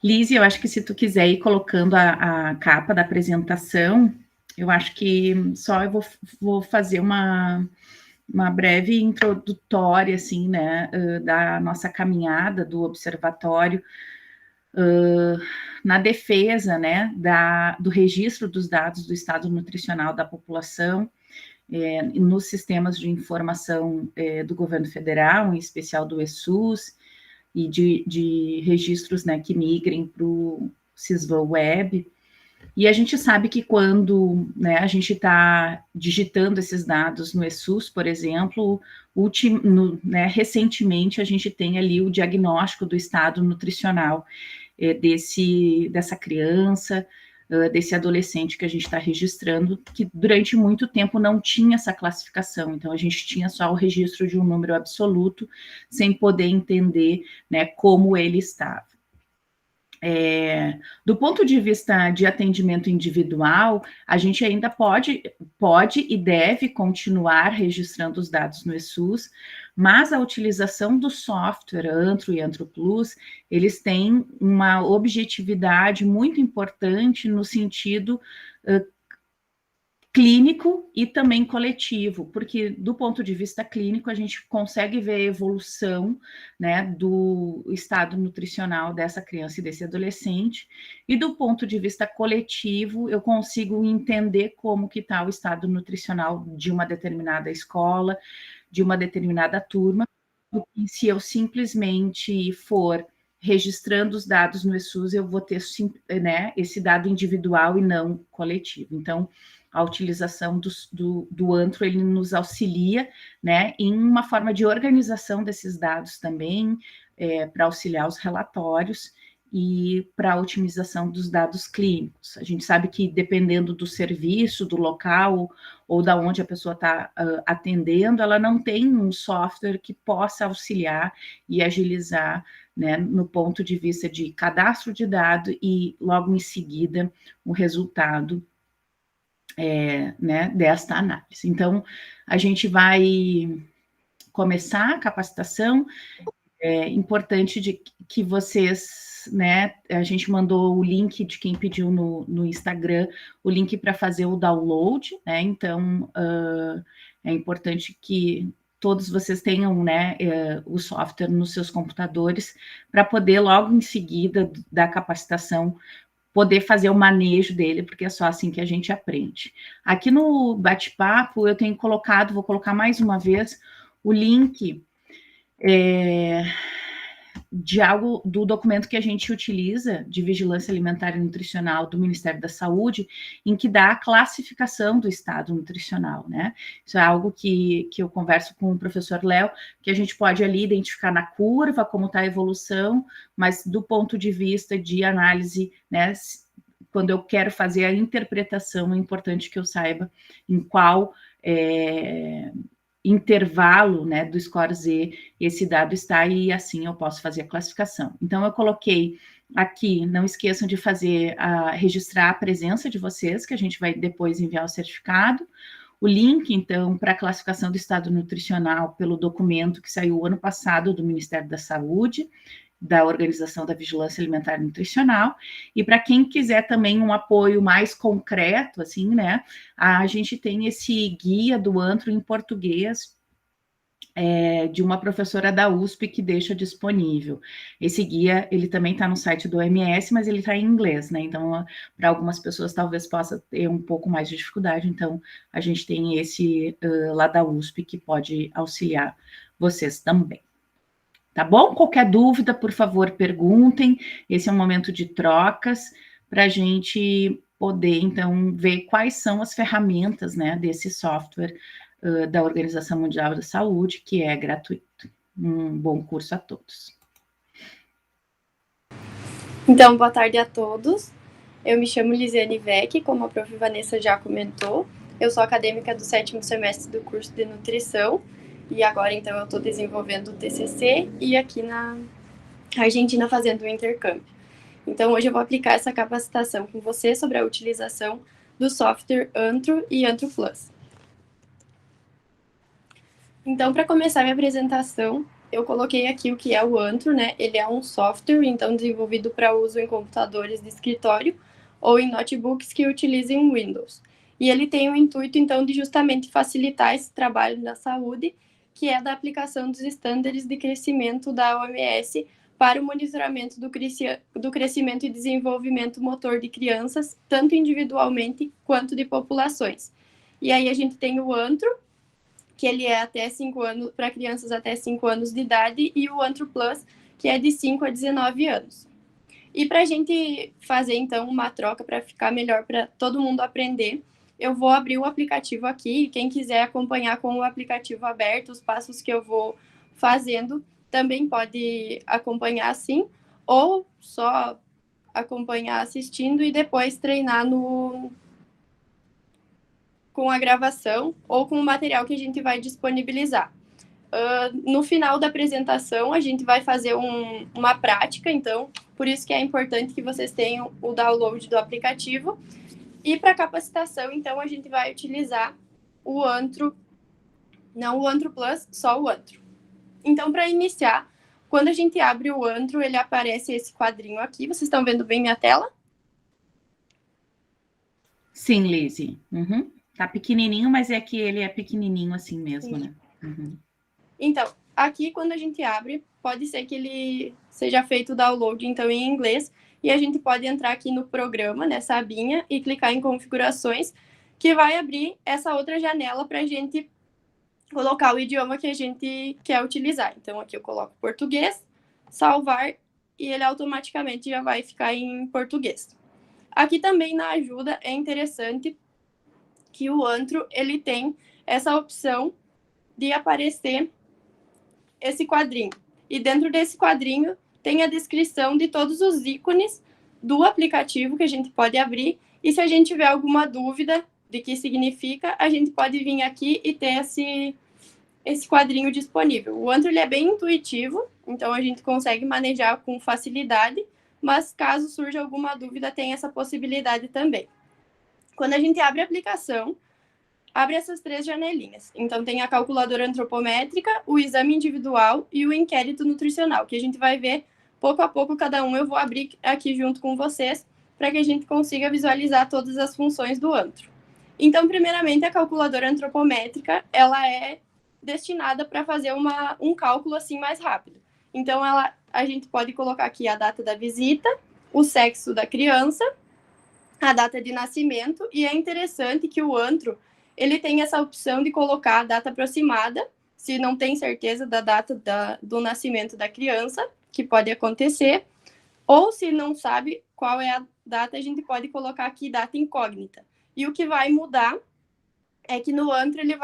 Lise, eu acho que se tu quiser ir colocando a capa da apresentação, eu acho que só eu vou fazer uma breve introdutória, assim, né, da nossa caminhada do observatório na defesa, né, do registro dos dados do estado nutricional da população nos sistemas de informação do governo federal, em especial do ESUS, e de registros, né, que migrem para o Sysval Web. E a gente sabe que quando, né, a gente está digitando esses dados no ESUS, por exemplo, recentemente a gente tem ali o diagnóstico do estado nutricional dessa criança, desse adolescente que a gente está registrando, que durante muito tempo não tinha essa classificação, então a gente tinha só o registro de um número absoluto, sem poder entender, né, como ele estava. Do ponto de vista de atendimento individual, a gente ainda pode e deve continuar registrando os dados no ESUS, mas a utilização do software Antro e Antro Plus, eles têm uma objetividade muito importante no sentido clínico e também coletivo, porque do ponto de vista clínico a gente consegue ver a evolução, né, do estado nutricional dessa criança e desse adolescente, e do ponto de vista coletivo eu consigo entender como que está o estado nutricional de uma determinada escola, de uma determinada turma, e se eu simplesmente for registrando os dados no ESUS, eu vou ter, né, esse dado individual e não coletivo. Então, a utilização do Antro, ele nos auxilia, né, em uma forma de organização desses dados também, para auxiliar os relatórios e para a otimização dos dados clínicos. A gente sabe que dependendo do serviço, do local ou da onde a pessoa está atendendo, ela não tem um software que possa auxiliar e agilizar, né, no ponto de vista de cadastro de dado e logo em seguida o resultado né, desta análise. Então, a gente vai começar a capacitação. É importante que vocês, né, a gente mandou o link de quem pediu no Instagram, o link para fazer o download, né, então é importante que todos vocês tenham, né, o software nos seus computadores para poder logo em seguida da capacitação poder fazer o manejo dele, porque é só assim que a gente aprende. Aqui no bate-papo eu tenho colocado, vou colocar mais uma vez, o link do documento que a gente utiliza de vigilância alimentar e nutricional do Ministério da Saúde, em que dá a classificação do estado nutricional, né? Isso é algo que eu converso com o professor Léo, que a gente pode ali identificar na curva como está a evolução, mas do ponto de vista de análise, né, quando eu quero fazer a interpretação, é importante que eu saiba em qual intervalo, né, do score Z, esse dado está, e assim eu posso fazer a classificação. Então, eu coloquei aqui, não esqueçam de registrar a presença de vocês, que a gente vai depois enviar o certificado, o link, então, para a classificação do estado nutricional pelo documento que saiu ano passado do Ministério da Saúde, da Organização da Vigilância Alimentar e Nutricional, e para quem quiser também um apoio mais concreto, assim, né, a gente tem esse guia do Antro em português, de uma professora da USP que deixa disponível. Esse guia, ele também está no site do OMS, mas ele está em inglês, né, então, para algumas pessoas talvez possa ter um pouco mais de dificuldade, então, a gente tem esse lá da USP que pode auxiliar vocês também. Tá bom? Qualquer dúvida, por favor, perguntem. Esse é um momento de trocas para a gente poder, então, ver quais são as ferramentas, né, desse software da Organização Mundial da Saúde, que é gratuito. Um bom curso a todos. Então, boa tarde a todos. Eu me chamo Lisiane Vec, como a prof. Vanessa já comentou. Eu sou acadêmica do 7º semestre do curso de nutrição. E agora, então, eu estou desenvolvendo o TCC e aqui na Argentina fazendo o intercâmbio. Então, hoje eu vou aplicar essa capacitação com você sobre a utilização do software Antro e Antro Plus. Então, para começar minha apresentação, eu coloquei aqui o que é o Antro, né? Ele é um software, então, desenvolvido para uso em computadores de escritório ou em notebooks que utilizem Windows. E ele tem o intuito, então, de justamente facilitar esse trabalho na saúde, que é da aplicação dos estándares de crescimento da OMS para o monitoramento do crescimento e desenvolvimento motor de crianças, tanto individualmente quanto de populações. E aí a gente tem o Antro, que ele é até 5 anos, para crianças até 5 anos de idade, e o Antro Plus, que é de 5 a 19 anos. E para a gente fazer, então, uma troca para ficar melhor para todo mundo aprender, eu vou abrir o aplicativo aqui. Quem quiser acompanhar com o aplicativo aberto, os passos que eu vou fazendo, também pode acompanhar assim, ou só acompanhar assistindo e depois treinar com a gravação ou com o material que a gente vai disponibilizar. No final da apresentação, a gente vai fazer uma prática, então, por isso que é importante que vocês tenham o download do aplicativo. E para capacitação, então, a gente vai utilizar o Antro, não o Antro Plus, só o Antro. Então, para iniciar, quando a gente abre o Antro, ele aparece esse quadrinho aqui. Vocês estão vendo bem minha tela? Sim, Lizzie. Uhum. Tá pequenininho, mas é que ele é pequenininho assim mesmo, né? Uhum. Então, aqui quando a gente abre, pode ser que ele seja feito o download, então, em inglês, e a gente pode entrar aqui no programa, nessa abinha, e clicar em configurações, que vai abrir essa outra janela para a gente colocar o idioma que a gente quer utilizar. Então, aqui eu coloco português, salvar, e ele automaticamente já vai ficar em português. Aqui também na ajuda é interessante que o Antro, ele tem essa opção de aparecer esse quadrinho. E dentro desse quadrinho tem a descrição de todos os ícones do aplicativo que a gente pode abrir. E se a gente tiver alguma dúvida de que significa, a gente pode vir aqui e ter esse quadrinho disponível. O Antro ele é bem intuitivo, então a gente consegue manejar com facilidade, mas caso surja alguma dúvida, tem essa possibilidade também. Quando a gente abre a aplicação, abre essas 3 janelinhas. Então, tem a calculadora antropométrica, o exame individual e o inquérito nutricional, que a gente vai ver pouco a pouco, cada um eu vou abrir aqui junto com vocês, para que a gente consiga visualizar todas as funções do Antro. Então, primeiramente, a calculadora antropométrica, ela é destinada para fazer um cálculo assim mais rápido. Então, a gente pode colocar aqui a data da visita, o sexo da criança, a data de nascimento, e é interessante que o Antro ele tem essa opção de colocar a data aproximada, se não tem certeza da data do nascimento da criança, que pode acontecer, ou se não sabe qual é a data, a gente pode colocar aqui data incógnita. E o que vai mudar é que no Antro ele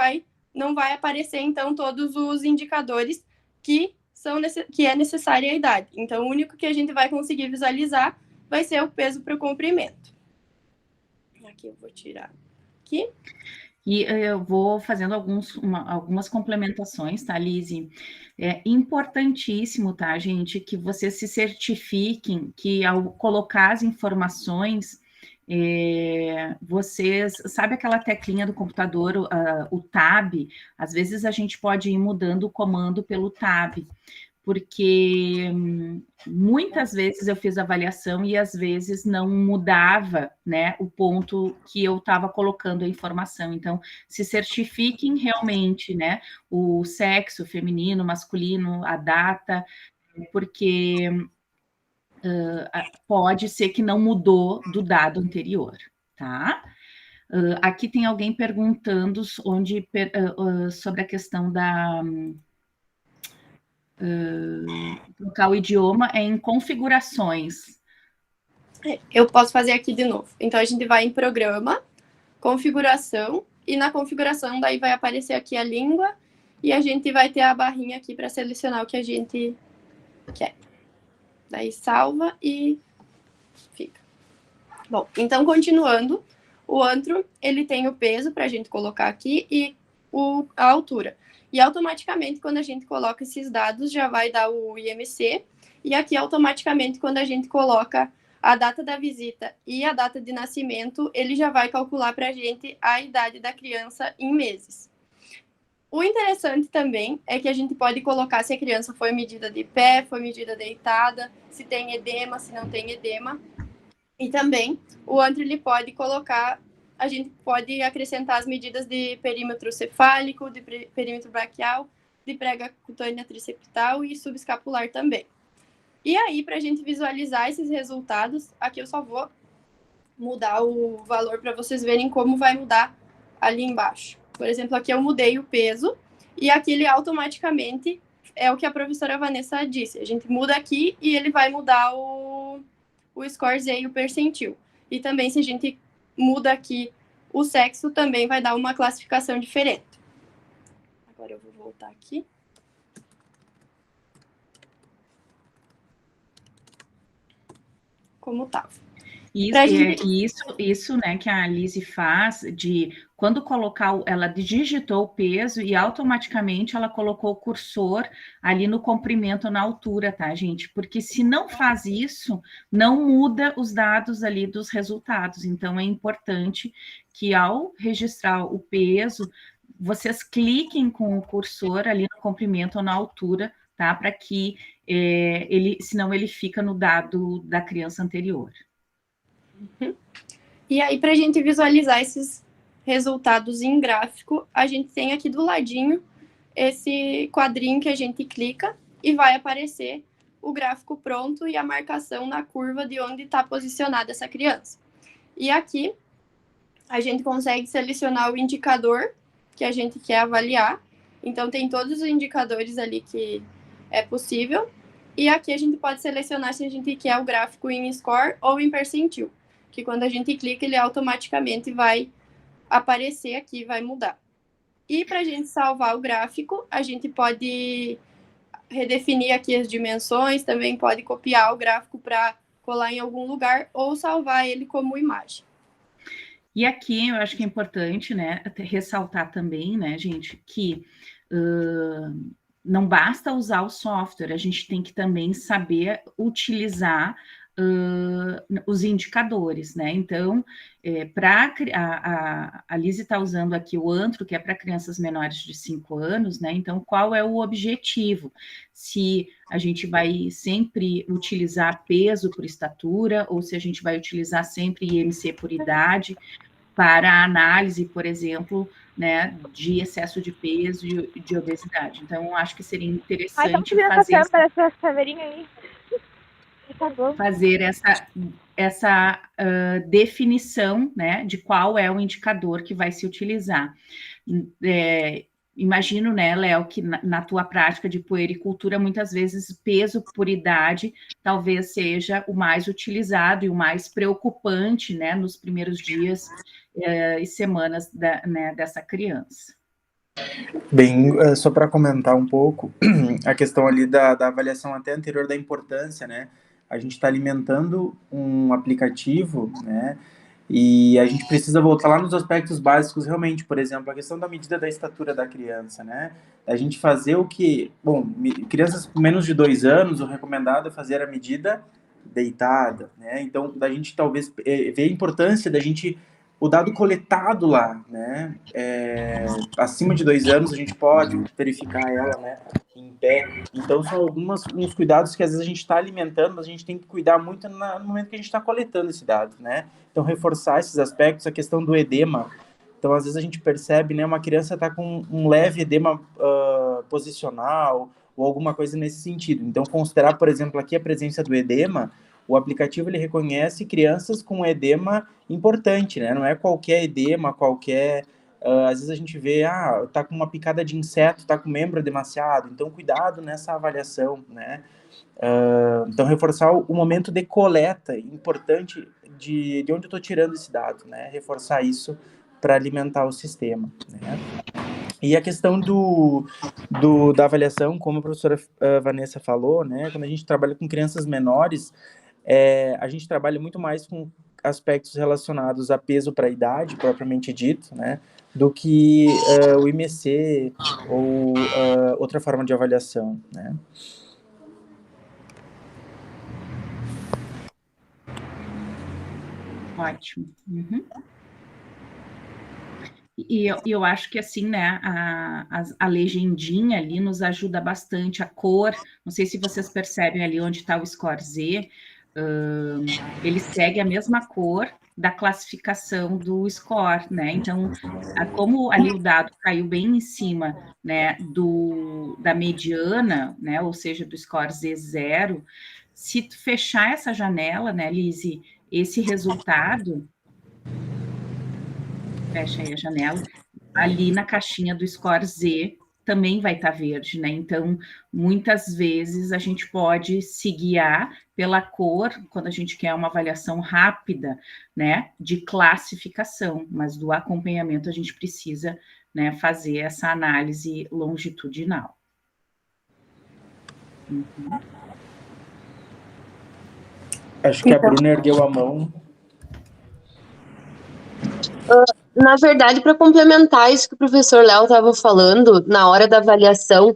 não vai aparecer, então, todos os indicadores que é necessária a idade. Então, o único que a gente vai conseguir visualizar vai ser o peso para o comprimento. Aqui eu vou tirar aqui. E eu vou fazendo algumas complementações, tá, Lizzie? É importantíssimo, tá, gente, que vocês se certifiquem que ao colocar as informações, vocês, sabe aquela teclinha do computador, o tab, às vezes a gente pode ir mudando o comando pelo tab, porque muitas vezes eu fiz avaliação e às vezes não mudava, né, o ponto que eu estava colocando a informação. Então, se certifiquem realmente, né, o sexo feminino, masculino, a data, porque pode ser que não mudou do dado anterior, tá? Aqui tem alguém perguntando sobre a questão da trocar o idioma em configurações. Eu posso fazer aqui de novo. Então, a gente vai em programa, configuração, e na configuração daí vai aparecer aqui a língua, e a gente vai ter a barrinha aqui para selecionar o que a gente quer. Daí salva e fica. Bom, então continuando, o Antro, ele tem o peso para a gente colocar aqui e a altura. E automaticamente, quando a gente coloca esses dados, já vai dar o IMC, e aqui automaticamente, quando a gente coloca a data da visita e a data de nascimento, ele já vai calcular para a gente a idade da criança em meses. O interessante também é que a gente pode colocar se a criança foi medida de pé, foi medida deitada, se tem edema, se não tem edema. E também o antro ele pode colocar, a gente pode acrescentar as medidas de perímetro cefálico, de perímetro braquial, de prega cutânea triceptal e subescapular também. E aí, para a gente visualizar esses resultados, aqui eu só vou mudar o valor para vocês verem como vai mudar ali embaixo. Por exemplo, aqui eu mudei o peso e aqui ele automaticamente é o que a professora Vanessa disse. A gente muda aqui e ele vai mudar o score Z e o percentil. E também se a gente muda aqui o sexo, também vai dar uma classificação diferente. Agora eu vou voltar aqui. Como estava. Isso, né, que a Lise faz de quando colocar, ela digitou o peso e automaticamente ela colocou o cursor ali no comprimento, na altura, tá, gente? Porque se não faz isso, não muda os dados ali dos resultados. Então é importante que ao registrar o peso, vocês cliquem com o cursor ali no comprimento ou na altura, tá? Para que senão ele fica no dado da criança anterior. E aí, para a gente visualizar esses resultados em gráfico, a gente tem aqui do ladinho esse quadrinho que a gente clica e vai aparecer o gráfico pronto e a marcação na curva de onde está posicionada essa criança. E aqui a gente consegue selecionar o indicador que a gente quer avaliar. Então, tem todos os indicadores ali que é possível. E aqui a gente pode selecionar se a gente quer o gráfico em score ou em percentil, que quando a gente clica, ele automaticamente vai aparecer aqui, vai mudar. E para a gente salvar o gráfico, a gente pode redefinir aqui as dimensões, também pode copiar o gráfico para colar em algum lugar ou salvar ele como imagem. E aqui eu acho que é importante, né, ressaltar também, né, gente, que não basta usar o software, a gente tem que também saber utilizar os indicadores, né? Então, a Lise está usando aqui o Antro, que é para crianças menores de 5 anos, né? Então, qual é o objetivo? Se a gente vai sempre utilizar peso por estatura, ou se a gente vai utilizar sempre IMC por idade, para a análise, por exemplo, né, de excesso de peso e de obesidade. Então, acho que seria interessante fazer essa definição, né, de qual é o indicador que vai se utilizar. Imagino, né, Léo, que na tua prática de puericultura, muitas vezes peso por idade talvez seja o mais utilizado e o mais preocupante, né, nos primeiros dias e semanas dessa criança. Bem, só para comentar um pouco, a questão ali da avaliação até anterior da importância, né? A gente está alimentando um aplicativo, né? E a gente precisa voltar lá nos aspectos básicos realmente, por exemplo, a questão da medida da estatura da criança, né? A gente fazer o que... Bom, crianças com menos de 2 anos, o recomendado é fazer a medida deitada, né? Então, da gente talvez ver a importância da gente... O dado coletado lá, né? Acima de 2 anos, a gente pode verificar ela, né? Em pé. Então, são uns cuidados que às vezes a gente está alimentando, mas a gente tem que cuidar muito no momento que a gente está coletando esse dado, né? Então, reforçar esses aspectos, a questão do edema. Então, às vezes a gente percebe, né? Uma criança está com um leve edema posicional ou alguma coisa nesse sentido. Então, considerar, por exemplo, aqui a presença do edema, o aplicativo ele reconhece crianças com edema importante, né? Não é qualquer edema, qualquer... às vezes a gente vê, tá com uma picada de inseto, tá com membro demasiado, então cuidado nessa avaliação, né? Então reforçar o momento de coleta, importante de onde eu estou tirando esse dado, né? Reforçar isso para alimentar o sistema, né? E a questão da avaliação, como a professora Vanessa falou, né? Quando a gente trabalha com crianças menores, a gente trabalha muito mais com aspectos relacionados a peso para a idade, propriamente dito, né? Do que o IMC ou outra forma de avaliação, né? Ótimo. Uhum. E eu acho que, assim, né, a legendinha ali nos ajuda bastante, a cor, não sei se vocês percebem ali onde está o score Z, ele segue a mesma cor da classificação do score, né, então, como ali o dado caiu bem em cima, né, da mediana, né, ou seja, do score Z0, se tu fechar essa janela, né, Lise, esse resultado, fecha aí a janela, ali na caixinha do score Z também vai estar verde, né? Então, muitas vezes a gente pode se guiar pela cor quando a gente quer uma avaliação rápida, né, de classificação, mas do acompanhamento a gente precisa, né, fazer essa análise longitudinal. Uhum. Acho que a Bruna ergueu a mão. Na verdade, para complementar isso que o professor Léo estava falando, na hora da avaliação,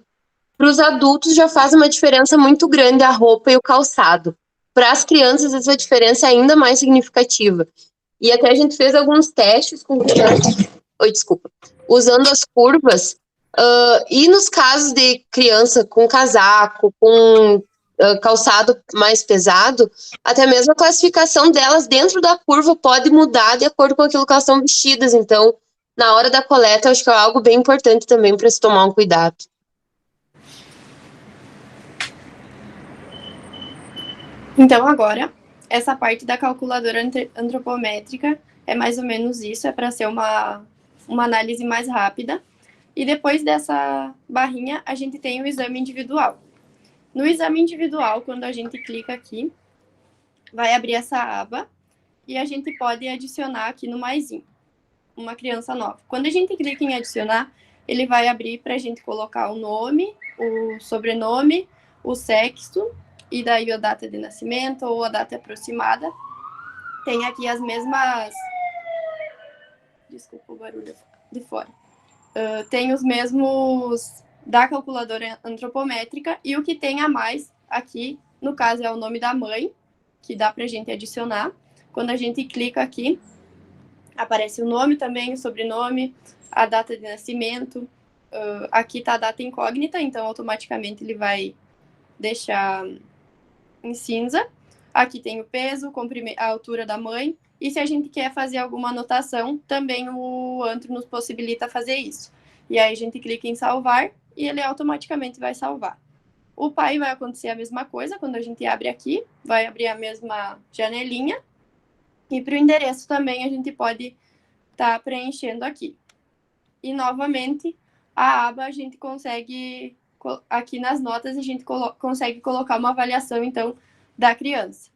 para os adultos já faz uma diferença muito grande a roupa e o calçado. Para as crianças, essa diferença é ainda mais significativa. E até a gente fez alguns testes com crianças, usando as curvas, e nos casos de criança com casaco, com calçado mais pesado, até mesmo a classificação delas dentro da curva pode mudar de acordo com aquilo que elas estão vestidas. Então, na hora da coleta, eu acho que é algo bem importante também para se tomar um cuidado. Então, agora, essa parte da calculadora antropométrica é mais ou menos isso, é para ser uma análise mais rápida. E depois dessa barrinha, a gente tem o exame individual. No exame individual, quando a gente clica aqui, vai abrir essa aba e a gente pode adicionar aqui no maisinho uma criança nova. Quando a gente clica em adicionar, ele vai abrir para a gente colocar o nome, o sobrenome, o sexo e daí a data de nascimento ou a data aproximada. Tem aqui as mesmas... Desculpa o barulho de fora. Tem os mesmos da calculadora antropométrica e o que tem a mais aqui, no caso, é o nome da mãe, que dá para a gente adicionar. Quando a gente clica aqui, aparece o nome também, o sobrenome, a data de nascimento. Aqui está a data incógnita, então automaticamente ele vai deixar em cinza. Aqui tem o peso, a altura da mãe. E se a gente quer fazer alguma anotação, também o Antro nos possibilita fazer isso. E aí a gente clica em salvar e ele automaticamente vai salvar. O pai vai acontecer a mesma coisa quando a gente abre aqui, vai abrir a mesma janelinha. E para o endereço também a gente pode estar preenchendo aqui. E novamente, a aba a gente consegue, aqui nas notas, a gente consegue colocar uma avaliação, então, da criança.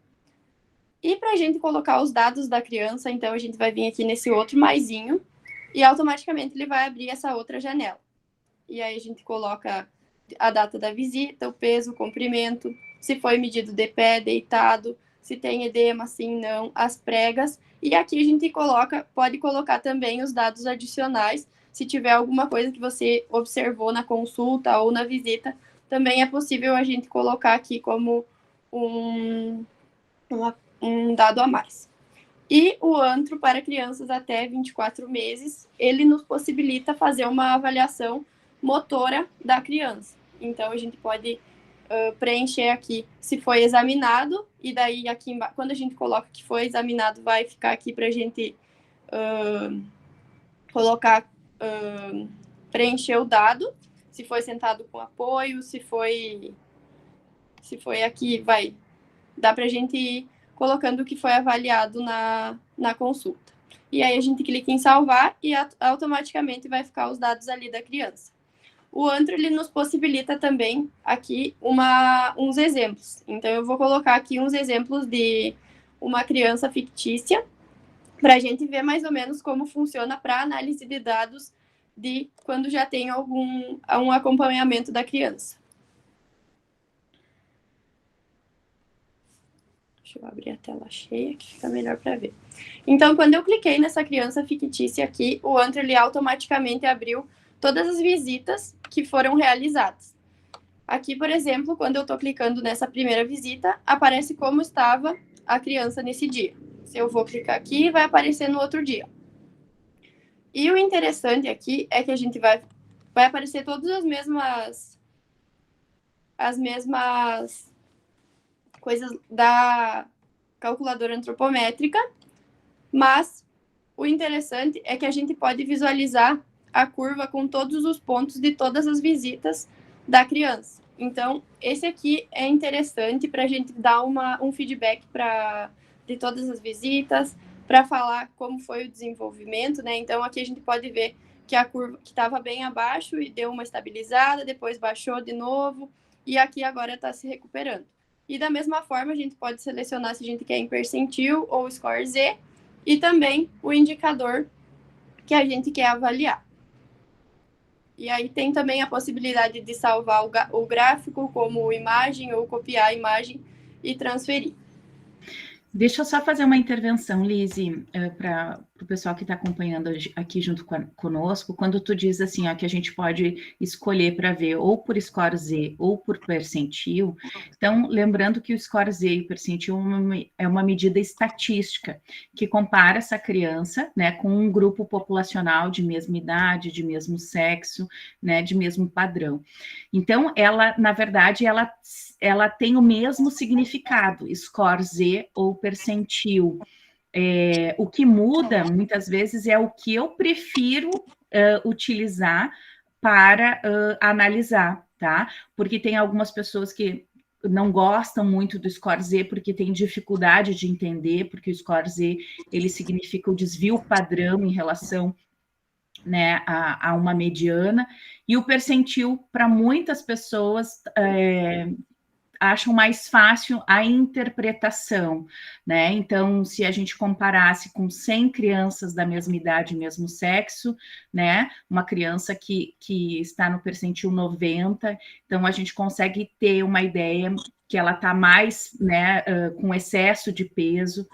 E para a gente colocar os dados da criança, então a gente vai vir aqui nesse outro maisinho e automaticamente ele vai abrir essa outra janela. E aí a gente coloca a data da visita, o peso, o comprimento, se foi medido de pé, deitado, se tem edema, sim, não, as pregas. E aqui a gente pode colocar também os dados adicionais, se tiver alguma coisa que você observou na consulta ou na visita, também é possível a gente colocar aqui como um dado a mais. E o Antro para crianças até 24 meses, ele nos possibilita fazer uma avaliação motora da criança. Então, a gente pode preencher aqui se foi examinado, e daí aqui quando a gente coloca que foi examinado, vai ficar aqui para a gente preencher o dado, se foi sentado com apoio, se foi aqui, dá para a gente ir colocando o que foi avaliado na consulta. E aí a gente clica em salvar e automaticamente vai ficar os dados ali da criança. O Antro, ele nos possibilita também aqui uns exemplos. Então, eu vou colocar aqui uns exemplos de uma criança fictícia para a gente ver mais ou menos como funciona para análise de dados de quando já tem um acompanhamento da criança. Deixa eu abrir a tela cheia, que fica melhor para ver. Então, quando eu cliquei nessa criança fictícia aqui, o Antro, ele automaticamente abriu todas as visitas que foram realizadas. Aqui, por exemplo, quando eu estou clicando nessa primeira visita, aparece como estava a criança nesse dia. Se eu vou clicar aqui, vai aparecer no outro dia. E o interessante aqui é que a gente vai aparecer todas as mesmas coisas da calculadora antropométrica, mas o interessante é que a gente pode visualizar a curva com todos os pontos de todas as visitas da criança. Então, esse aqui é interessante para a gente dar um feedback de todas as visitas, para falar como foi o desenvolvimento, né? Então, aqui a gente pode ver que a curva que estava bem abaixo e deu uma estabilizada, depois baixou de novo, e aqui agora está se recuperando. E da mesma forma, a gente pode selecionar se a gente quer em percentil ou score Z, e também o indicador que a gente quer avaliar. E aí tem também a possibilidade de salvar o gráfico como imagem ou copiar a imagem e transferir. Deixa eu só fazer uma intervenção, Lizzy, para o pessoal que está acompanhando aqui junto conosco. Quando tu diz assim, ó, que a gente pode escolher para ver ou por score Z ou por percentil, então, lembrando que o score Z e o percentil é uma medida estatística que compara essa criança, né, com um grupo populacional de mesma idade, de mesmo sexo, né, de mesmo padrão. Então, ela, na verdade, ela tem o mesmo significado, score Z ou percentil. O que muda, muitas vezes, é o que eu prefiro utilizar para analisar, tá? Porque tem algumas pessoas que não gostam muito do score Z porque tem dificuldade de entender, porque o score Z, ele significa o desvio padrão em relação, né, a uma mediana, e o percentil, para muitas pessoas, acham mais fácil a interpretação, né? Então, se a gente comparasse com 100 crianças da mesma idade, mesmo sexo, né? Uma criança que está no percentil 90, então a gente consegue ter uma ideia que ela está mais, né, com excesso de peso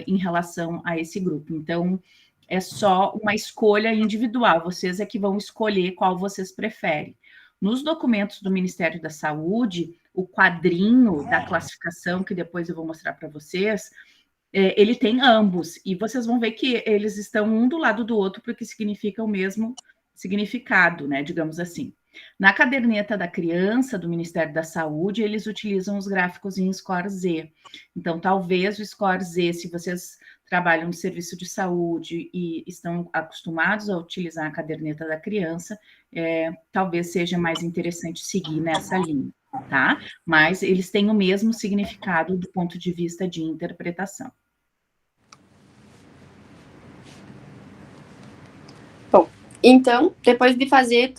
em relação a esse grupo. Então, é só uma escolha individual, vocês é que vão escolher qual vocês preferem. Nos documentos do Ministério da Saúde, o quadrinho da classificação, que depois eu vou mostrar para vocês, ele tem ambos, e vocês vão ver que eles estão um do lado do outro, porque significa o mesmo significado, né, digamos assim. Na caderneta da criança, do Ministério da Saúde, eles utilizam os gráficos em score Z. Então, talvez o score Z, se vocês trabalham no serviço de saúde e estão acostumados a utilizar a caderneta da criança, talvez seja mais interessante seguir nessa linha, tá? Mas eles têm o mesmo significado do ponto de vista de interpretação. Bom, então, depois de fazer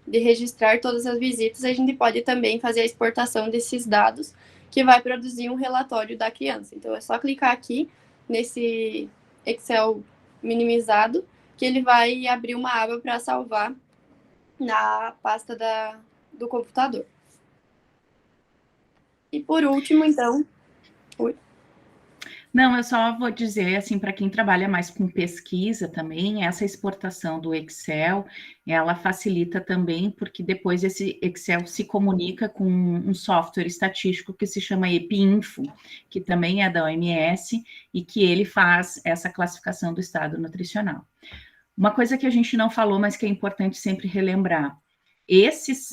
de registrar todas as visitas, a gente pode também fazer a exportação desses dados, que vai produzir um relatório da criança. Então, é só clicar aqui nesse Excel minimizado, que ele vai abrir uma aba para salvar na pasta do computador. E por último, então... Oi? Não, eu só vou dizer, assim, para quem trabalha mais com pesquisa também, essa exportação do Excel, ela facilita também, porque depois esse Excel se comunica com um software estatístico que se chama EpiInfo, que também é da OMS, e que ele faz essa classificação do estado nutricional. Uma coisa que a gente não falou, mas que é importante sempre relembrar, esses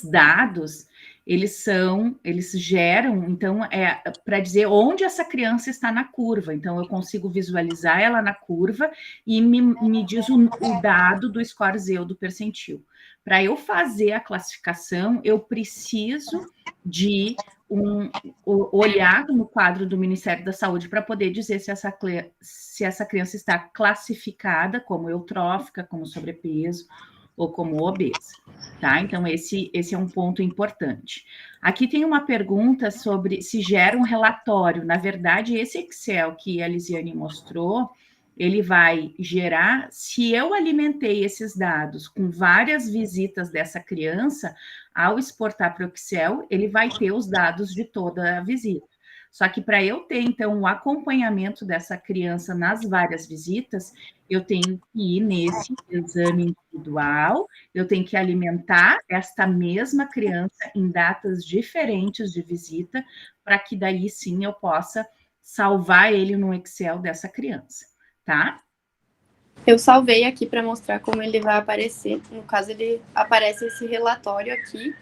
dados, eles geram, então, para dizer onde essa criança está na curva. Então, eu consigo visualizar ela na curva e me diz o dado do score Z ou do percentil. Para eu fazer a classificação, eu preciso de olhar no quadro do Ministério da Saúde para poder dizer se essa criança está classificada como eutrófica, como sobrepeso, ou como obesa, tá? Então, esse é um ponto importante. Aqui tem uma pergunta sobre se gera um relatório. Na verdade, esse Excel que a Lisiane mostrou, ele vai gerar, se eu alimentei esses dados com várias visitas dessa criança, ao exportar para o Excel, ele vai ter os dados de toda a visita. Só que para eu ter, então, o acompanhamento dessa criança nas várias visitas, eu tenho que ir nesse exame individual, eu tenho que alimentar esta mesma criança em datas diferentes de visita, para que daí sim eu possa salvar ele no Excel dessa criança, tá? Eu salvei aqui para mostrar como ele vai aparecer. No caso, ele aparece esse relatório aqui,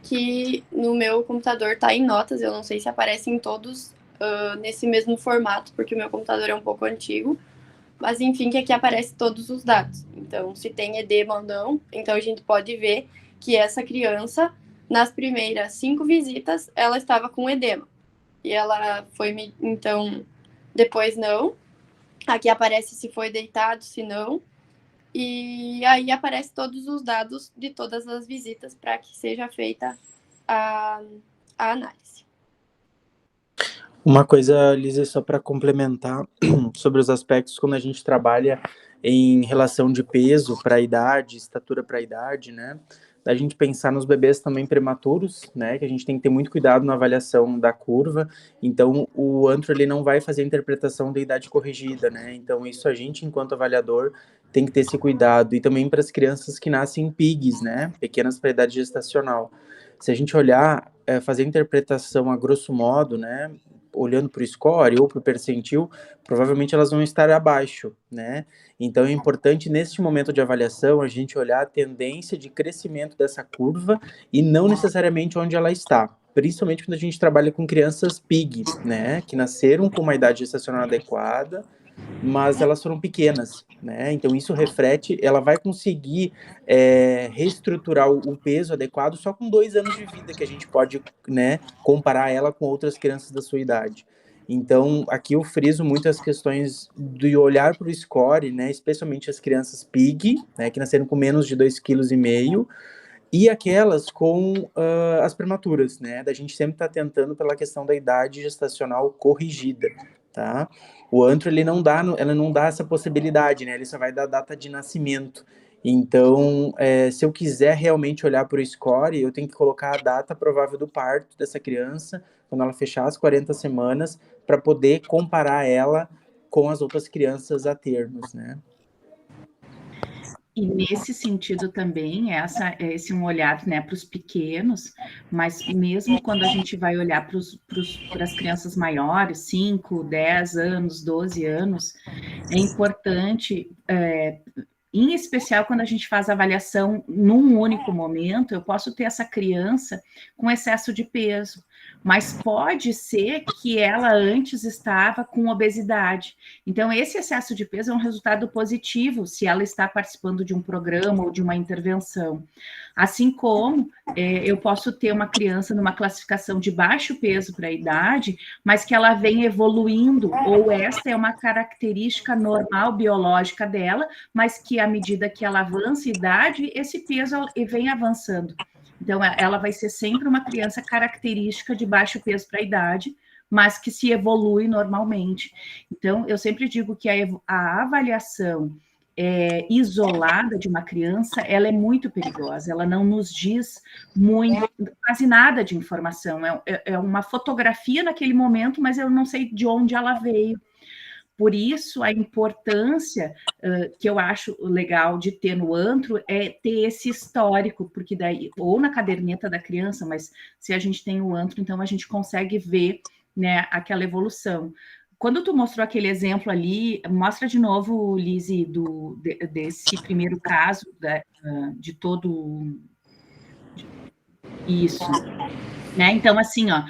que no meu computador está em notas. Eu não sei se aparece em todos nesse mesmo formato, porque o meu computador é um pouco antigo. Mas, enfim, que aqui aparece todos os dados. Então, se tem edema ou não, então a gente pode ver que essa criança, nas primeiras 5 visitas, ela estava com edema. E ela foi, então, depois não. Aqui aparece se foi deitado, se não. E aí aparece todos os dados de todas as visitas para que seja feita a análise. Uma coisa, Lisa, só para complementar sobre os aspectos quando a gente trabalha em relação de peso para a idade, estatura para a idade, né? Da gente pensar nos bebês também prematuros, né? Que a gente tem que ter muito cuidado na avaliação da curva. Então, o antro ele não vai fazer a interpretação da idade corrigida, né? Então, isso a gente, enquanto avaliador, tem que ter esse cuidado. E também para as crianças que nascem PIGs, né? Pequenas para a idade gestacional. Se a gente olhar, fazer a interpretação a grosso modo, né? Olhando para o score ou para o percentil, provavelmente elas vão estar abaixo, né? Então é importante neste momento de avaliação a gente olhar a tendência de crescimento dessa curva e não necessariamente onde ela está. Principalmente quando a gente trabalha com crianças PIG, né? Que nasceram com uma idade gestacional adequada, mas elas foram pequenas, né? Então isso reflete, ela vai conseguir reestruturar o peso adequado só com 2 anos de vida, que a gente pode, né, comparar ela com outras crianças da sua idade. Então, aqui eu friso muito as questões de olhar para o score, né, especialmente as crianças PIG, né, que nasceram com menos de 2,5 kg, e aquelas com as prematuras, né, da gente sempre tá tentando pela questão da idade gestacional corrigida, tá? O antro, ela não dá essa possibilidade, né, ele só vai dar data de nascimento. Então, se eu quiser realmente olhar para o score, eu tenho que colocar a data provável do parto dessa criança, quando ela fechar as 40 semanas, para poder comparar ela com as outras crianças a termos, né? E nesse sentido também, esse um olhar, né, para os pequenos, mas mesmo quando a gente vai olhar para as crianças maiores, 5, 10 anos, 12 anos, é importante, em especial quando a gente faz a avaliação num único momento, eu posso ter essa criança com excesso de peso, mas pode ser que ela antes estava com obesidade. Então, esse excesso de peso é um resultado positivo se ela está participando de um programa ou de uma intervenção. Assim como eu posso ter uma criança numa classificação de baixo peso para a idade, mas que ela vem evoluindo, ou esta é uma característica normal biológica dela, mas que à medida que ela avança em idade, esse peso vem avançando. Então, ela vai ser sempre uma criança característica de baixo peso para a idade, mas que se evolui normalmente. Então, eu sempre digo que a avaliação isolada de uma criança, ela é muito perigosa, ela não nos diz quase nada de informação, é uma fotografia naquele momento, mas eu não sei de onde ela veio. Por isso, a importância que eu acho legal de ter no antro é ter esse histórico, porque daí, ou na caderneta da criança, mas se a gente tem o antro, então a gente consegue ver, né, aquela evolução. Quando tu mostrou aquele exemplo ali, mostra de novo, Lise, desse primeiro caso, de todo... Isso. Né? Então, assim, ó,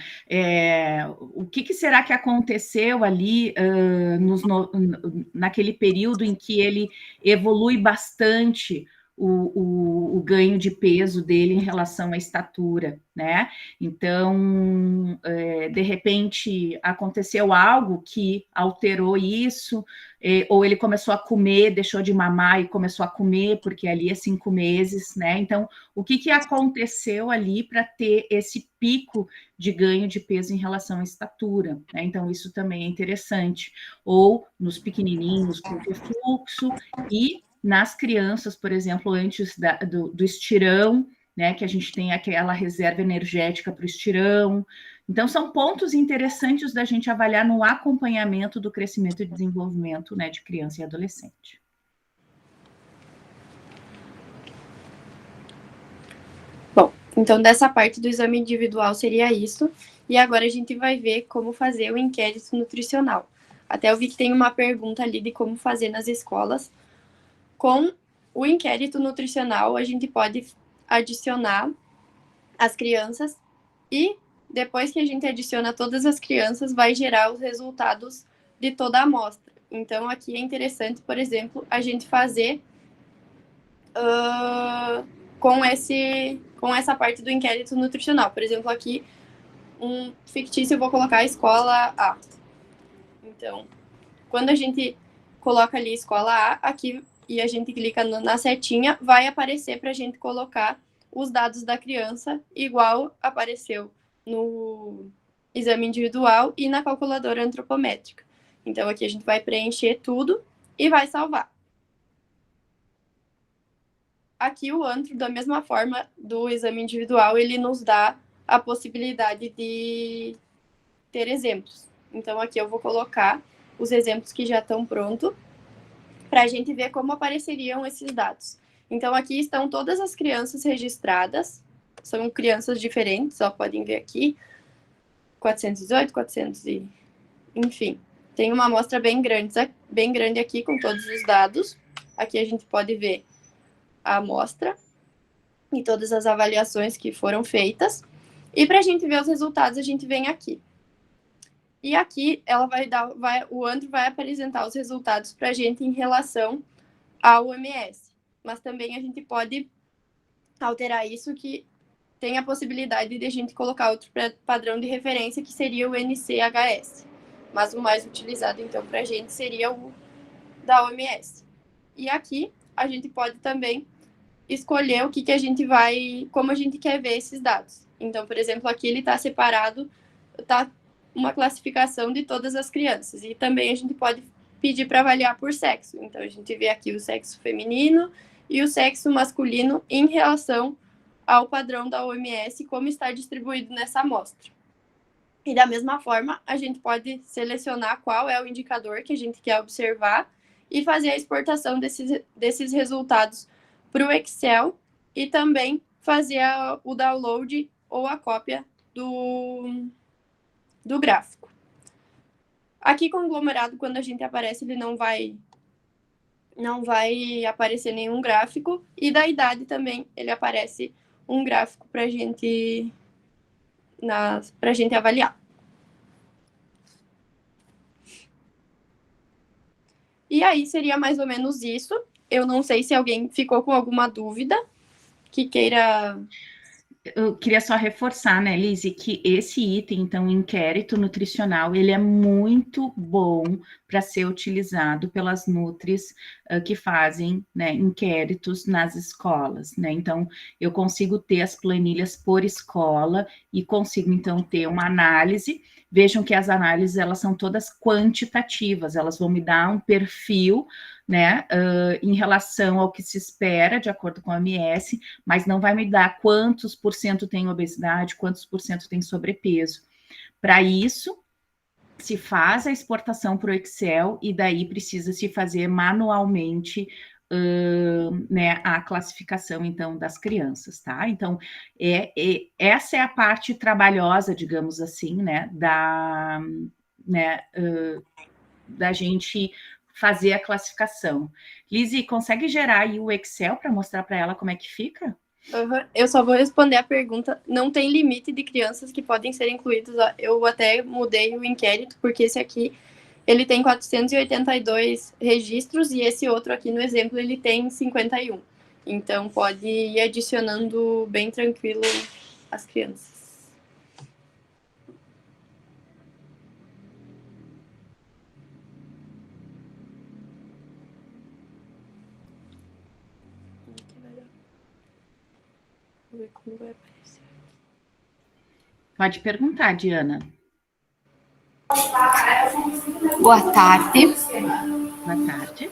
o que será que aconteceu ali naquele período em que ele evolui bastante o ganho de peso dele em relação à estatura, né? Então, de repente, aconteceu algo que alterou isso, ou ele começou a comer, deixou de mamar e começou a comer, porque ali é 5 meses, né? Então, o que aconteceu ali para ter esse pico de ganho de peso em relação à estatura, né? Então, isso também é interessante. Ou nos pequenininhos com refluxo e nas crianças, por exemplo, antes do estirão, né? Que a gente tem aquela reserva energética para o estirão. Então, são pontos interessantes da gente avaliar no acompanhamento do crescimento e desenvolvimento, né, de criança e adolescente. Bom, Então, dessa parte do exame individual seria isso. E agora a gente vai ver como fazer o inquérito nutricional. Até eu vi que tem uma pergunta ali de como fazer nas escolas. Com o inquérito nutricional, a gente pode adicionar as crianças e depois que a gente adiciona todas as crianças, vai gerar os resultados de toda a amostra. Então, aqui é interessante, por exemplo, a gente fazer com essa parte do inquérito nutricional. Por exemplo, aqui, um fictício, eu vou colocar a escola A. Então, quando a gente coloca ali escola A, aqui, e a gente clica na setinha, vai aparecer para a gente colocar os dados da criança, igual apareceu no exame individual e na calculadora antropométrica. Então, aqui a gente vai preencher tudo e vai salvar. Aqui o antro, da mesma forma do exame individual, ele nos dá a possibilidade de ter exemplos. Então, aqui eu vou colocar os exemplos que já estão prontos para a gente ver como apareceriam esses dados. Então, aqui estão todas as crianças registradas, são crianças diferentes, ó, podem ver aqui, 418, 400 e... enfim, tem uma amostra bem grande aqui com todos os dados. Aqui a gente pode ver a amostra e todas as avaliações que foram feitas. E para a gente ver os resultados, a gente vem aqui. E aqui ela o Andro vai apresentar os resultados para a gente em relação ao OMS. Mas também a gente pode alterar isso, que tem a possibilidade de a gente colocar outro padrão de referência, que seria o NCHS. Mas o mais utilizado, então, para a gente seria o da OMS. E aqui a gente pode também escolher o que a gente vai, como a gente quer ver esses dados. Então, por exemplo, aqui ele está separado, está uma classificação de todas as crianças. E também a gente pode pedir para avaliar por sexo. Então, a gente vê aqui o sexo feminino e o sexo masculino em relação ao padrão da OMS, como está distribuído nessa amostra. E da mesma forma, a gente pode selecionar qual é o indicador que a gente quer observar e fazer a exportação desses resultados para o Excel e também fazer o download ou a cópia do gráfico. Aqui, conglomerado, quando a gente aparece, ele não vai aparecer nenhum gráfico. E da idade também, ele aparece um gráfico para a gente avaliar. E aí seria mais ou menos isso. Eu não sei se alguém ficou com alguma dúvida que queira... Eu queria só reforçar, né, Lise, que esse item, então, inquérito nutricional, ele é muito bom para ser utilizado pelas nutris que fazem, né, inquéritos nas escolas, né? Então, eu consigo ter as planilhas por escola e consigo, então, ter uma análise. Vejam que as análises, elas são todas quantitativas, elas vão me dar um perfil, né, em relação ao que se espera, de acordo com a OMS, mas não vai me dar quantos por cento tem obesidade, quantos por cento tem sobrepeso. Para isso, se faz a exportação para o Excel e daí precisa se fazer manualmente né, a classificação, então, das crianças, tá? Então, essa é a parte trabalhosa, digamos assim, né, da gente fazer a classificação. Lise, consegue gerar aí o Excel para mostrar para ela como é que fica? Uhum. Eu só vou responder a pergunta. Não tem limite de crianças que podem ser incluídas. Eu até mudei o inquérito, porque esse aqui, ele tem 482 registros, e esse outro aqui, no exemplo, ele tem 51. Então, pode ir adicionando bem tranquilo as crianças. Vou ver como vai aparecer. Pode perguntar, Diana. Boa tarde. Boa tarde.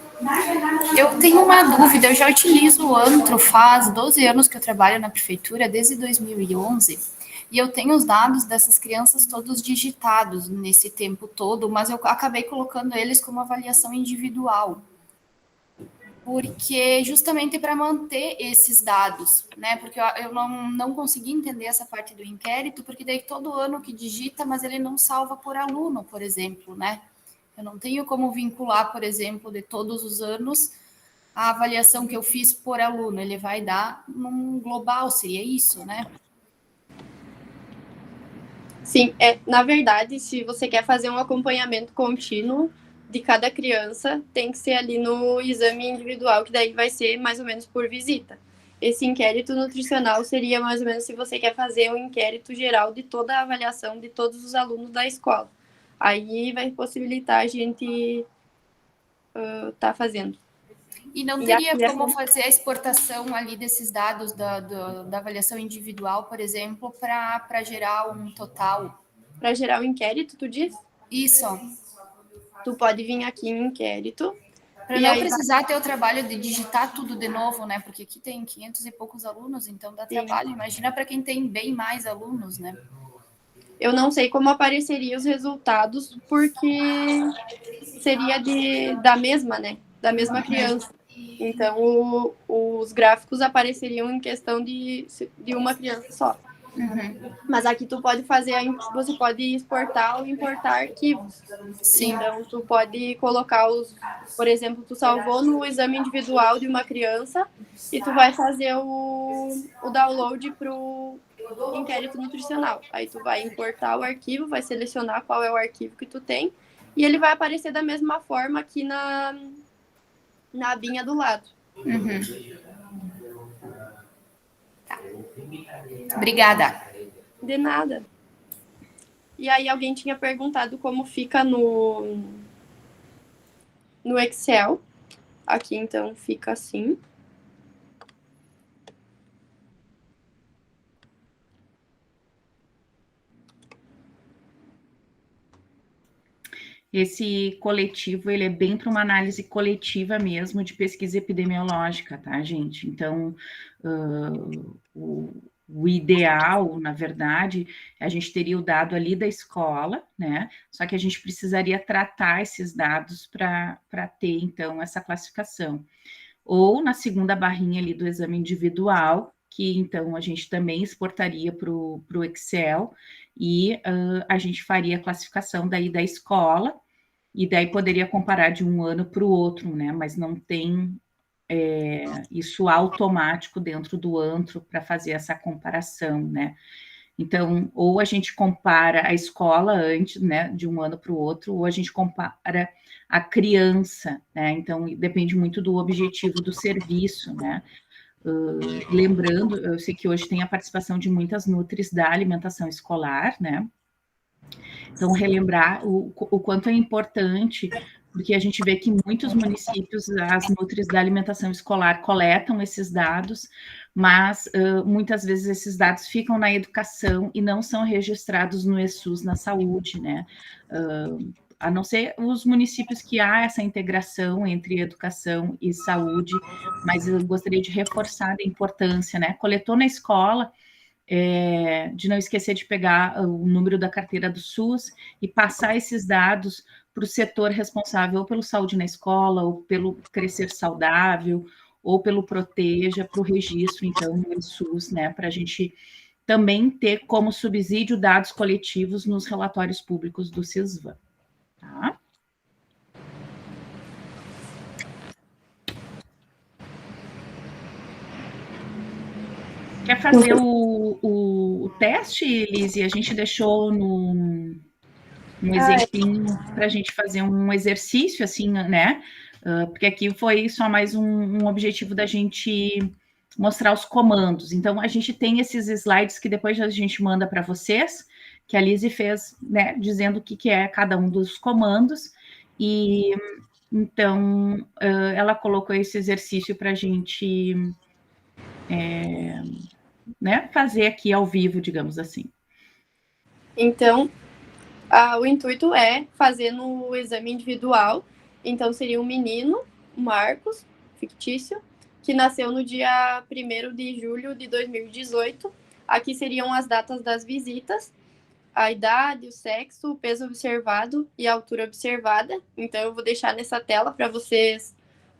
Eu tenho uma dúvida. Eu já utilizo o Antro faz 12 anos que eu trabalho na prefeitura, desde 2011, e eu tenho os dados dessas crianças todos digitados nesse tempo todo, mas eu acabei colocando eles como avaliação individual. porque justamente para manter esses dados, né? Porque eu não consegui entender essa parte do inquérito, porque daí todo ano que digita, mas ele não salva por aluno, por exemplo, né? Eu não tenho como vincular, por exemplo, de todos os anos, a avaliação que eu fiz por aluno. Ele vai dar num global, seria isso, né? Sim, na verdade, se você quer fazer um acompanhamento contínuo de cada criança, tem que ser ali no exame individual, que daí vai ser mais ou menos por visita. Esse inquérito nutricional seria mais ou menos se você quer fazer um inquérito geral de toda a avaliação de todos os alunos da escola. Aí vai possibilitar a gente tá fazendo. E não teria como fazer a exportação ali desses dados da avaliação individual, por exemplo, para gerar um total? Para gerar um inquérito, tu diz? Isso. Tu pode vir aqui em inquérito. Para não precisar ter o trabalho de digitar tudo de novo, né? Porque aqui tem 500 e poucos alunos, então dá trabalho. Imagina para quem tem bem mais alunos, né? Eu não sei como apareceria os resultados, porque seria da mesma, né? Da mesma criança. Então, os gráficos apareceriam em questão de uma criança só. Uhum. Mas aqui tu pode fazer, você pode exportar ou importar arquivos. Sim. Então, tu pode colocar por exemplo, tu salvou no exame individual de uma criança e tu vai fazer o download pro inquérito nutricional. Aí tu vai importar o arquivo, vai selecionar qual é o arquivo que tu tem e ele vai aparecer da mesma forma aqui na abinha do lado. Uhum. Tá. Obrigada. De nada. E aí alguém tinha perguntado como fica no Excel. Aqui, então, fica assim. Esse coletivo, ele é bem para uma análise coletiva mesmo de pesquisa epidemiológica, tá, gente? Então, o ideal, na verdade, a gente teria o dado ali da escola, né? Só que a gente precisaria tratar esses dados para ter, então, essa classificação. Ou na segunda barrinha ali do exame individual, que então a gente também exportaria para o Excel, e a gente faria a classificação daí da escola, e daí poderia comparar de um ano para o outro, né? Mas não tem isso automático dentro do antro para fazer essa comparação, né? Então, ou a gente compara a escola antes, né, de um ano para o outro, ou a gente compara a criança, né? Então, depende muito do objetivo do serviço, né? Lembrando, eu sei que hoje tem a participação de muitas nutris da alimentação escolar, né? Então, relembrar o quanto é importante, porque a gente vê que muitos municípios, as nutris da alimentação escolar coletam esses dados, mas muitas vezes esses dados ficam na educação e não são registrados no ESUS, na saúde, né? A não ser os municípios que há essa integração entre educação e saúde, mas eu gostaria de reforçar a importância, né? Coletou na escola, de não esquecer de pegar o número da carteira do SUS e passar esses dados para o setor responsável ou pelo saúde na escola, ou pelo Crescer Saudável, ou pelo Proteja, para o registro, então, no SUS, né, para a gente também ter como subsídio dados coletivos nos relatórios públicos do CISVAN, tá? Quer fazer o teste, Lizzie? A gente deixou um exemplinho para a gente fazer um exercício, assim, né? Porque aqui foi só mais um objetivo da gente mostrar os comandos. Então, a gente tem esses slides que depois a gente manda para vocês, que a Lizzie fez, né, dizendo o que é cada um dos comandos. E, então, ela colocou esse exercício para a gente né, fazer aqui ao vivo, digamos assim. Então, o intuito é fazer no exame individual. Então, seria um menino, Marcos, fictício, que nasceu no dia 1º de julho de 2018. Aqui seriam as datas das visitas, a idade, o sexo, o peso observado e a altura observada. Então, eu vou deixar nessa tela para vocês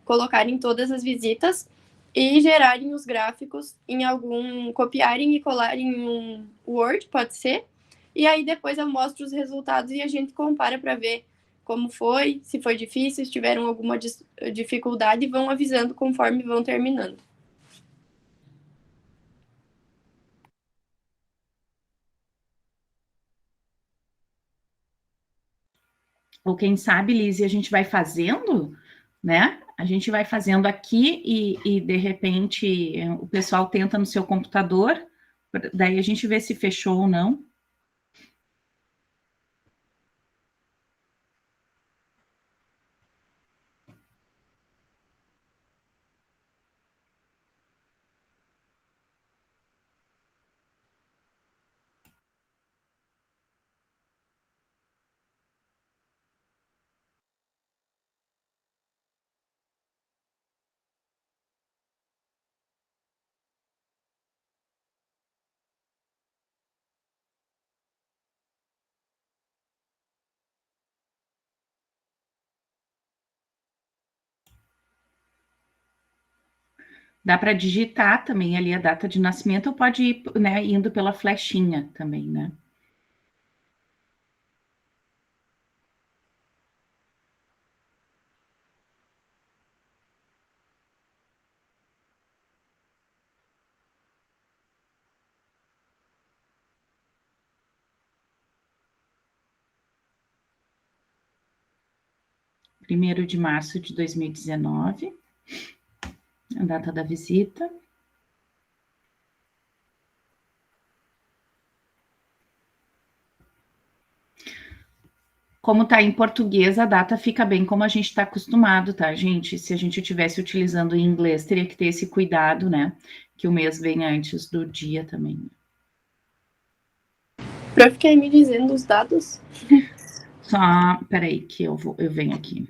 colocarem todas as visitas e gerarem os gráficos copiarem e colarem em um Word, pode ser, e aí depois eu mostro os resultados e a gente compara para ver como foi, se foi difícil, se tiveram alguma dificuldade, e vão avisando conforme vão terminando. Ou quem sabe, Lise, a gente vai fazendo, né? A gente vai fazendo aqui e de repente o pessoal tenta no seu computador, daí a gente vê se fechou ou não. Dá para digitar também ali a data de nascimento, ou pode ir, né, indo pela flechinha também, né? Primeiro de março de 2019, a data da visita. Como está em português, a data fica bem como a gente está acostumado, tá, gente? Se a gente estivesse utilizando em inglês, teria que ter esse cuidado, né? Que o mês vem antes do dia também. Prof, quer me dizendo os dados? Só, peraí, que eu venho aqui.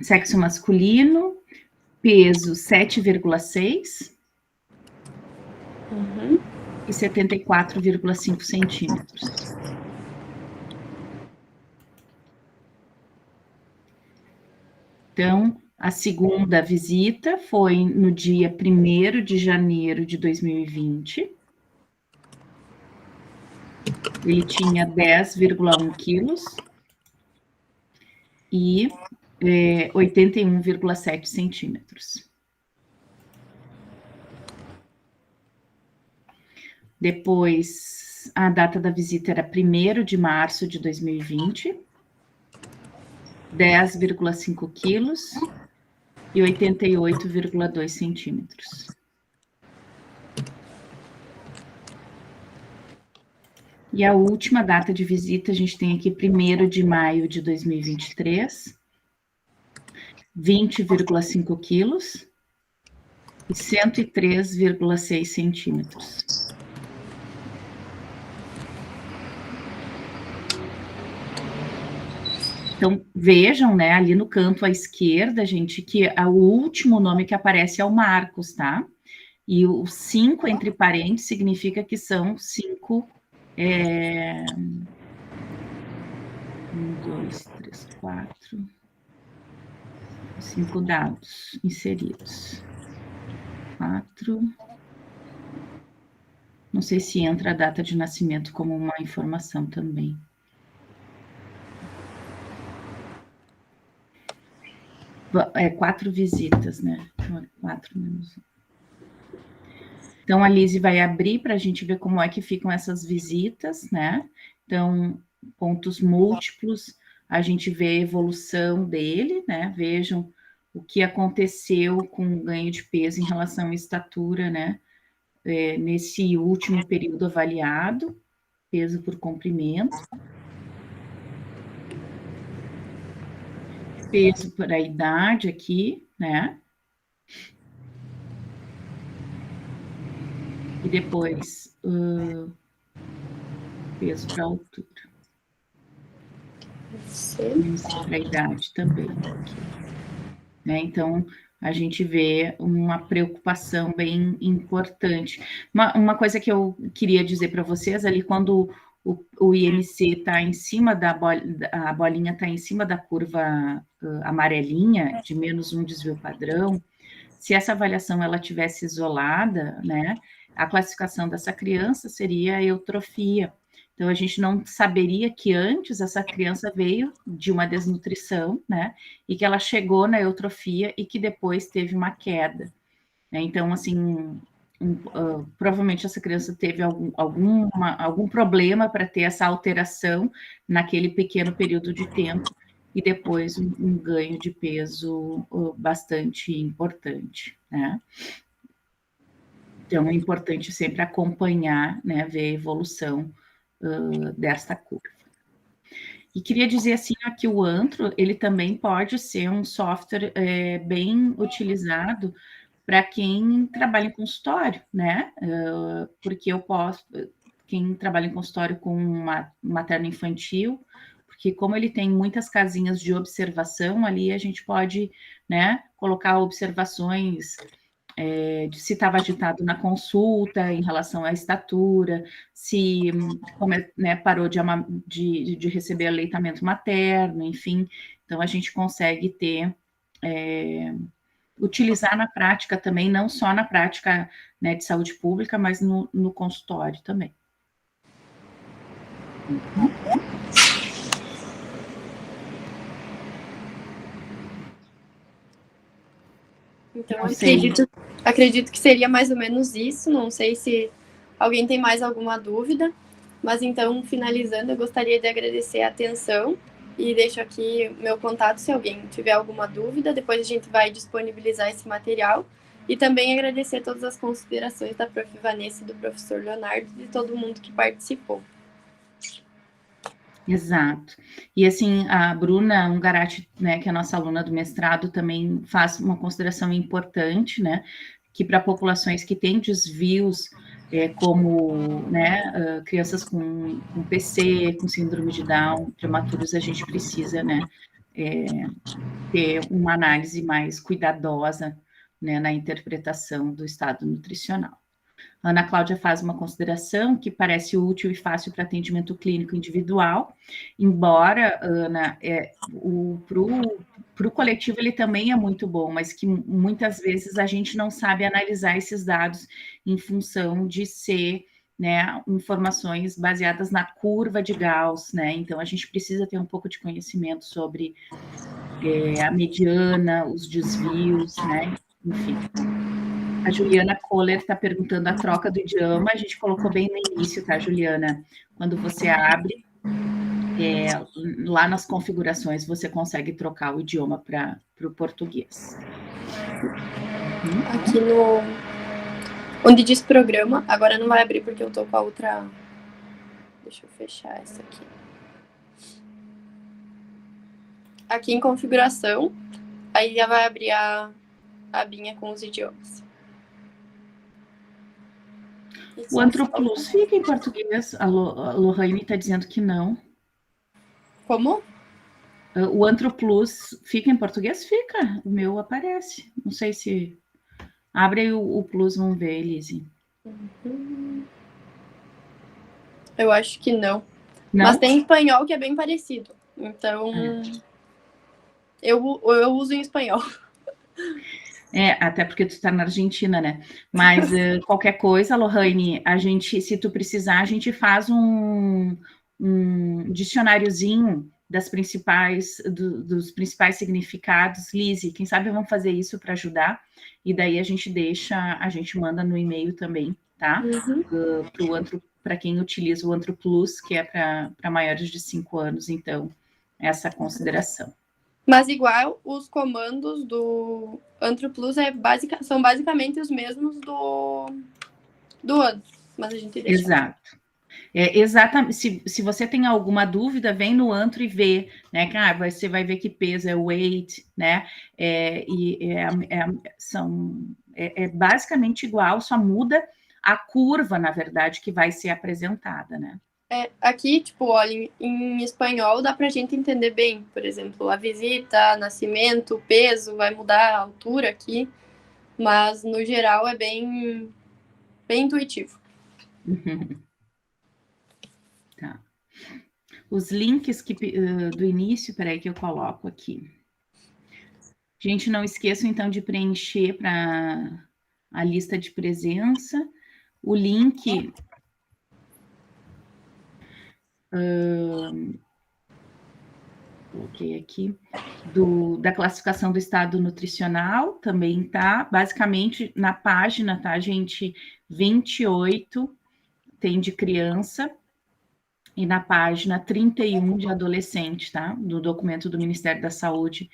Sexo masculino, peso 7,6 e 74,5 centímetros. Então, a segunda visita foi no dia 1º de janeiro de 2020. Ele tinha 10,1 quilos e 81,7 centímetros. Depois, a data da visita era 1º de março de 2020, 10,5 quilos e 88,2 centímetros. E a última data de visita, a gente tem aqui 1º de maio de 2023, 20,5 quilos e 103,6 centímetros. Então, vejam, né, ali no canto à esquerda, gente, que o último nome que aparece é o Marcos, tá? E o 5 entre parênteses significa que são 5... 1, 2, 3, 4... 5 dados inseridos. 4. Não sei se entra a data de nascimento como uma informação também. É 4 visitas, né? 4 menos 1. Então, a Lise vai abrir para a gente ver como é que ficam essas visitas, né? Então, pontos múltiplos, a gente vê a evolução dele, né? Vejam o que aconteceu com o ganho de peso em relação à estatura, né? Nesse último período avaliado, peso por comprimento. Peso por a idade aqui, né? E depois, peso para altura. Para a idade também. Né? Então, a gente vê uma preocupação bem importante. Uma coisa que eu queria dizer para vocês, ali quando o IMC está em cima a bolinha está em cima da curva amarelinha, de menos 1 desvio padrão. Se essa avaliação ela tivesse isolada, né, a classificação dessa criança seria eutrofia. Então, a gente não saberia que antes essa criança veio de uma desnutrição, né, e que ela chegou na eutrofia e que depois teve uma queda. Então, assim, provavelmente essa criança teve algum problema para ter essa alteração naquele pequeno período de tempo e depois um ganho de peso bastante importante, né? Então, é importante sempre acompanhar, né, ver a evolução desta curva. E queria dizer assim, que o Antro, ele também pode ser um software bem utilizado para quem trabalha em consultório, né? Porque quem trabalha em consultório com materno infantil, porque como ele tem muitas casinhas de observação, ali a gente pode, né, colocar observações de se estava agitado na consulta em relação à estatura, se né, parou de receber aleitamento materno, enfim. Então, a gente consegue ter... utilizar na prática também, não só na prática, né, de saúde pública, mas no consultório também. Então, acredito que seria mais ou menos isso. Não sei se alguém tem mais alguma dúvida, mas então, finalizando, eu gostaria de agradecer a atenção e deixo aqui meu contato se alguém tiver alguma dúvida. Depois a gente vai disponibilizar esse material e também agradecer todas as considerações da prof. Vanessa e do professor Leonardo e de todo mundo que participou. Exato. E assim, a Bruna Ungarati, né, que é a nossa aluna do mestrado, também faz uma consideração importante, né, que para populações que têm desvios, como, né, crianças com PC, com síndrome de Down, prematuros, a gente precisa, né, ter uma análise mais cuidadosa, né, na interpretação do estado nutricional. A Ana Cláudia faz uma consideração que parece útil e fácil para atendimento clínico individual, embora, Ana, para o coletivo ele também é muito bom, mas que muitas vezes a gente não sabe analisar esses dados em função de ser, né, informações baseadas na curva de Gauss, né? Então a gente precisa ter um pouco de conhecimento sobre a mediana, os desvios, né? Enfim. A Juliana Kohler está perguntando a troca do idioma, a gente colocou bem no início, tá, Juliana? Quando você abre, lá nas configurações, você consegue trocar o idioma para o português. Aqui onde diz programa, agora não vai abrir porque eu tô com a outra... Deixa eu fechar essa aqui. Aqui em configuração, aí já vai abrir a abinha com os idiomas. O AntroPlus fica em português? A Lohane está dizendo que não. Como? O AntroPlus fica em português? Fica. O meu aparece. Não sei se... Abre aí o Plus, vamos ver, Elise. Eu acho que não. Não? Mas tem espanhol que é bem parecido. Então, eu uso em espanhol. Até porque tu está na Argentina, né? Mas qualquer coisa, Lohane, se tu precisar, a gente faz um dicionáriozinho dos principais significados. Lise, quem sabe vamos fazer isso para ajudar? E daí a gente manda no e-mail também, tá? Para quem utiliza o AntroPlus, que é para maiores de 5 anos, então, essa consideração. Mas igual, os comandos do AntroPlus são basicamente os mesmos do Antro, mas a gente deixa. Exato. Exatamente. Se você tem alguma dúvida, vem no Antro e vê, né? Que você vai ver que peso é weight, né? É basicamente igual, só muda a curva, na verdade, que vai ser apresentada, né? Aqui, tipo, olha, em espanhol dá pra gente entender bem. Por exemplo, a visita, nascimento, peso, vai mudar a altura aqui. Mas, no geral, é bem intuitivo. Tá. Os links do início, peraí que eu coloco aqui. Gente, não esqueçam, então, de preencher para a lista de presença. O link... coloquei aqui, da classificação do estado nutricional, também tá, basicamente, na página, tá, gente, 28 tem de criança, e na página 31 de adolescente, tá, do documento do Ministério da Saúde,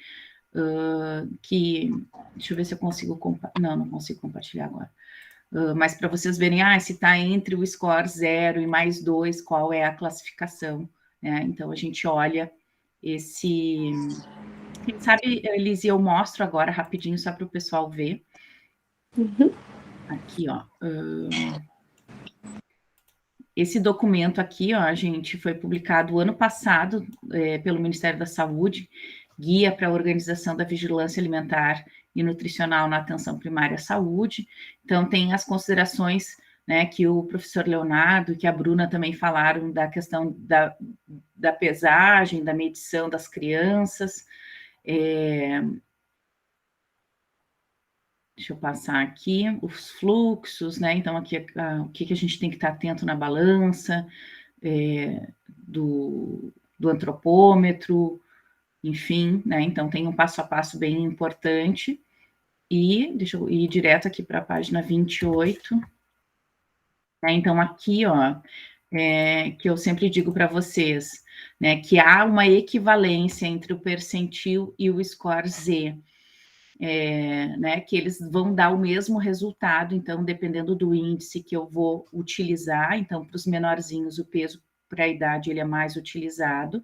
que, deixa eu ver se eu consigo, não consigo compartilhar agora, mas para vocês verem, se está entre o score 0 e mais 2, qual é a classificação, né, então a gente olha esse... Quem sabe, Elise, eu mostro agora rapidinho, só para o pessoal ver. Uhum. Aqui, ó. Esse documento aqui, ó, gente, foi publicado ano passado pelo Ministério da Saúde, Guia para a Organização da Vigilância Alimentar e Nutricional na Atenção Primária à Saúde. Então, tem as considerações, né, que o professor Leonardo e que a Bruna também falaram da questão da pesagem, da medição das crianças. Deixa eu passar aqui, os fluxos, né? Então, aqui o que a gente tem que estar atento na balança, do antropômetro, enfim, né? Então, tem um passo a passo bem importante. E deixa eu ir direto aqui para a página 28. Né? Então, aqui, ó, que eu sempre digo para vocês, né? Que há uma equivalência entre o percentil e o score Z. Né, que eles vão dar o mesmo resultado, então, dependendo do índice que eu vou utilizar, então, para os menorzinhos, o peso para a idade, ele é mais utilizado,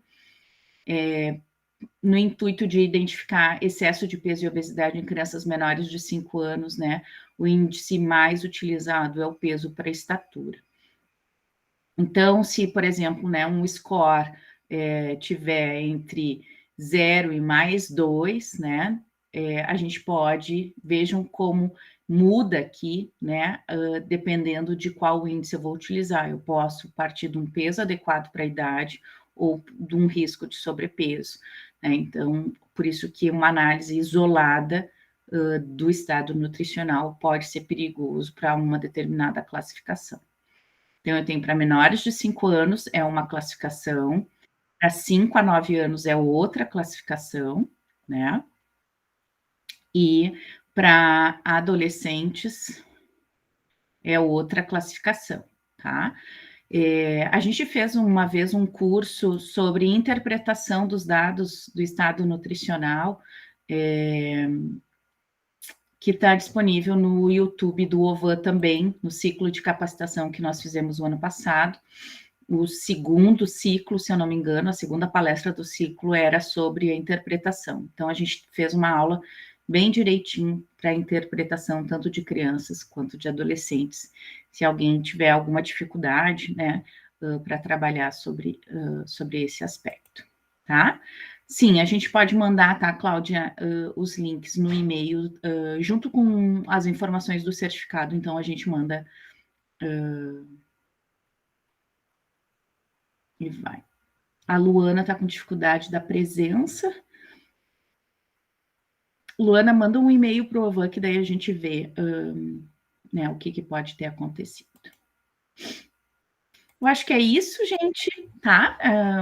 no intuito de identificar excesso de peso e obesidade em crianças menores de 5 anos, né, o índice mais utilizado é o peso para estatura. Então, se, por exemplo, né, um score tiver entre 0 e mais 2, né, a gente pode, vejam como muda aqui, né, dependendo de qual índice eu vou utilizar. Eu posso partir de um peso adequado para a idade ou de um risco de sobrepeso, né? Então, por isso que uma análise isolada do estado nutricional pode ser perigoso para uma determinada classificação. Então, eu tenho para menores de 5 anos, é uma classificação, para 5 a 9 anos é outra classificação, né? E para adolescentes é outra classificação, tá? A gente fez uma vez um curso sobre interpretação dos dados do estado nutricional, que está disponível no YouTube do OVAN também, no ciclo de capacitação que nós fizemos o ano passado. O segundo ciclo, se eu não me engano, a segunda palestra do ciclo era sobre a interpretação. Então, a gente fez uma aula bem direitinho para a interpretação tanto de crianças quanto de adolescentes. Se alguém tiver alguma dificuldade, né, para trabalhar sobre esse aspecto, tá? Sim, a gente pode mandar, tá, Cláudia, os links no e-mail, junto com as informações do certificado, então a gente manda e vai. A Luana está com dificuldade da presença. Luana, manda um e-mail para o OVAN, que daí a gente vê né, o que pode ter acontecido. Eu acho que é isso, gente, tá?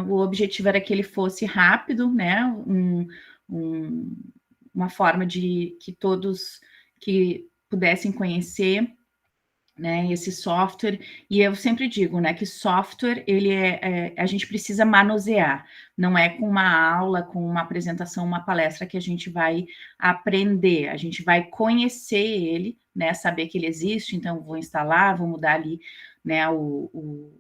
O objetivo era que ele fosse rápido, né? Uma forma de que todos que pudessem conhecer, né, esse software. E eu sempre digo, né, que software, ele a gente precisa manusear. Não é com uma aula, com uma apresentação, uma palestra que a gente vai aprender. A gente vai conhecer ele, né, saber que ele existe. Então, vou instalar, vou mudar ali, né, o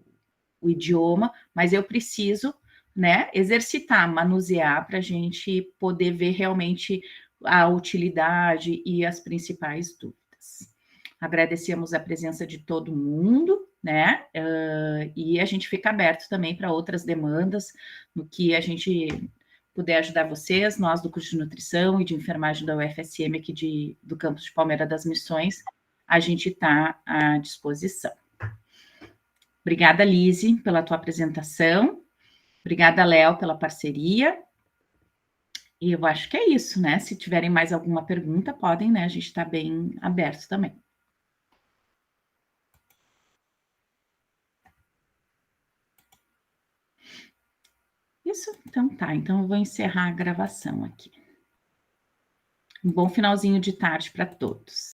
idioma, mas eu preciso, né, exercitar, manusear para a gente poder ver realmente a utilidade e as principais dúvidas. Agradecemos a presença de todo mundo, né, e a gente fica aberto também para outras demandas, no que a gente puder ajudar vocês, nós do curso de nutrição e de enfermagem da UFSM aqui do campus de Palmeira das Missões, a gente está à disposição. Obrigada, Lise, pela tua apresentação, Obrigada, Léo, pela parceria. E eu acho que é isso, né? Se tiverem mais alguma pergunta, podem, né? A gente está bem aberto também. Isso, então tá. Então eu vou encerrar a gravação aqui. Um bom finalzinho de tarde para todos.